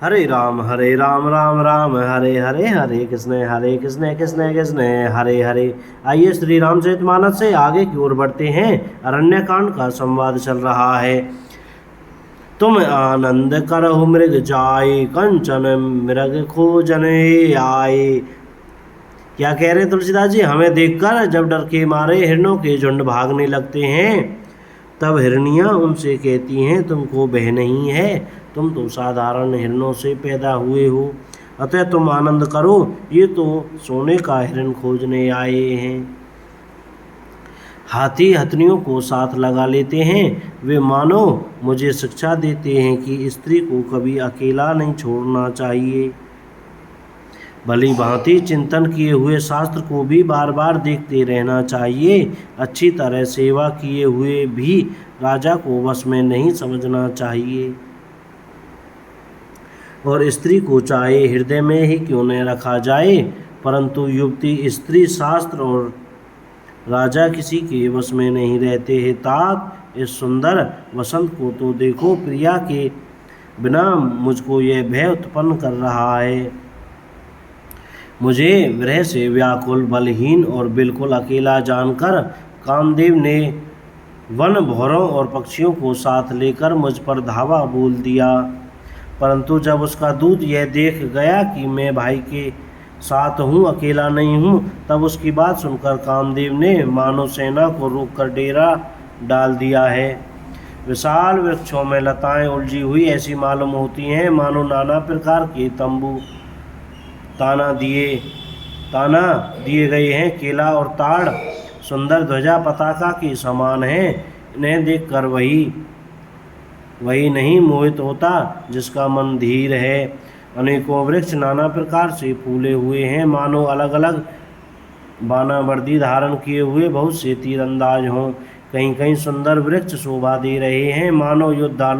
हरे राम राम राम हरे हरे, हरे कृष्ण कृष्ण कृष्ण हरे हरे। आइए श्री रामचरितमानस से आगे की ओर बढ़ते हैं। अरण्यकांड का संवाद चल रहा है। तुम आनंद करहु मृग जाय, कंचन मृग खोजने आए। क्या कह रहे हैं तुलसीदास जी? हमें देखकर जब डर के मारे हिरणों के झुंड भागने लगते हैं, तब हिरनियां उनसे कहती हैं तुमको भय नहीं है, तुम तो साधारण हिरणों से पैदा हुए हो, अतः तुम आनंद करो, ये तो सोने का हिरण खोजने आए हैं। हाथी हथनियों को साथ लगा लेते हैं। वे मानो मुझे शिक्षा देते हैं कि स्त्री को कभी अकेला नहीं छोड़ना चाहिए। भली भांति चिंतन किए हुए शास्त्र को भी बार बार देखते रहना चाहिए। अच्छी तरह सेवा किए हुए भी राजा को वश में नहीं समझना चाहिए। और स्त्री को चाहे हृदय में ही क्यों न रखा जाए, परंतु युवती, स्त्री, शास्त्र और राजा किसी के वश में नहीं रहते हैं। तात इस सुंदर वसंत को तो देखो, प्रिया के बिना मुझको यह भय उत्पन्न कर रहा है। मुझे विरह से व्याकुल, बलहीन और बिल्कुल अकेला जानकर कामदेव ने वन भौरों और पक्षियों को साथ लेकर मुझ पर धावा बोल दिया। परंतु जब उसका दूत यह देख गया कि मैं भाई के साथ हूँ, अकेला नहीं हूँ, तब उसकी बात सुनकर कामदेव ने मानव सेना को रोककर डेरा डाल दिया है। विशाल वृक्षों में लताएं उलझी हुई ऐसी मालूम होती हैं, मानो नाना प्रकार के तंबू ताना दिए गए हैं। केला और ताड़ सुंदर ध्वजा पताका के समान हैं। इन्हें देखकर वही नहीं मोहित होता जिसका मन धीर है। अनेकों वृक्ष नाना प्रकार से फूले हुए हैं, मानो अलग अलग बाना वर्दी धारण किए हुए बहुत से तीरंदाज हों। कहीं कहीं सुंदर वृक्ष शोभा दे रहे हैं, मानो योद्धा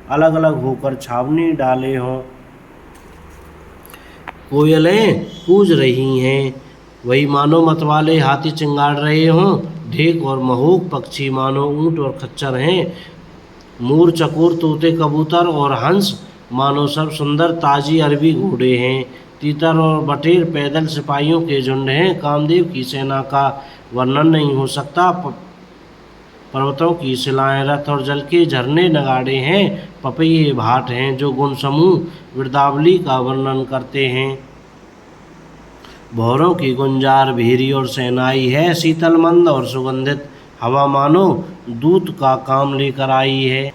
अलग अलग होकर छावनी डाले हों। कोयलें कूज रही हैं, वही मानो मतवाले हाथी चिंगाड़ रहे हों। ढेक और महोक पक्षी मानो ऊंट और खच्चर हैं। मूर, चकोर, तोते, कबूतर और हंस मानो सब सुंदर ताजी अरबी घोड़े हैं। तीतर और बटेर पैदल सिपाहियों के झुंड हैं। कामदेव की सेना का वर्णन नहीं हो सकता। पर्वतों की शिलाएं, रथ और जल के झरने नगाड़े हैं। पपैये भाट हैं जो गुण समूह वृदावली का वर्णन करते हैं। भौरों की गुंजार भेरी और सेनाई है। शीतल मंद और सुगंधित हवा मानो दूत का काम लेकर आई है।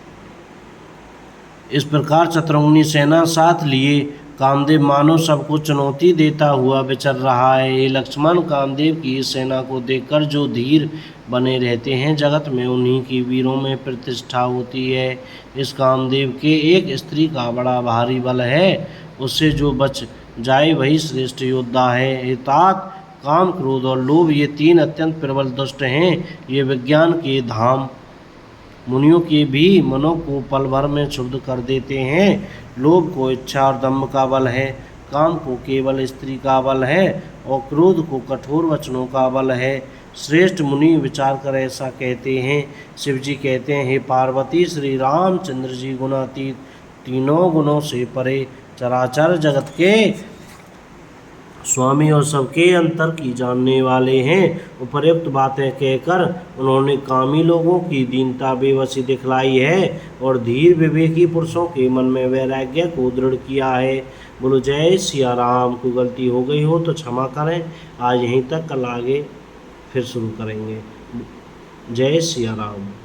इस प्रकार चतुरंगी सेना साथ लिए कामदेव मानो सबको चुनौती देता हुआ विचर रहा है। ये लक्ष्मण, कामदेव की इस सेना को देखकर जो धीर बने रहते हैं, जगत में उन्हीं की वीरों में प्रतिष्ठा होती है। इस कामदेव के एक स्त्री का बड़ा भारी बल है, उससे जो बच जाए वही श्रेष्ठ योद्धा है। तात, काम, क्रोध और लोभ ये तीन अत्यंत प्रबल दुष्ट हैं। ये विज्ञान के धाम, मुनियों के भी मनों को पल भर में क्षुब्ध कर देते हैं। लोभ को इच्छा और दम्भ का बल है, काम को केवल स्त्री का बल है और क्रोध को कठोर वचनों का बल है। श्रेष्ठ मुनि विचार कर ऐसा कहते हैं। शिव जी कहते हैं, हे पार्वती, श्री रामचंद्र जी गुणातीत, तीनों गुणों से परे, चराचर जगत के स्वामी और सबके अंतर की जानने वाले हैं। उपर्युक्त बातें कहकर उन्होंने कामी लोगों की दीनता बेबसी दिखलाई है और धीर विवेकी पुरुषों के मन में वैराग्य को दृढ़ किया है। बोलो जय सिया राम। को गलती हो गई हो तो क्षमा करें। आज यहीं तक, कल आगे फिर शुरू करेंगे। जय सिया राम।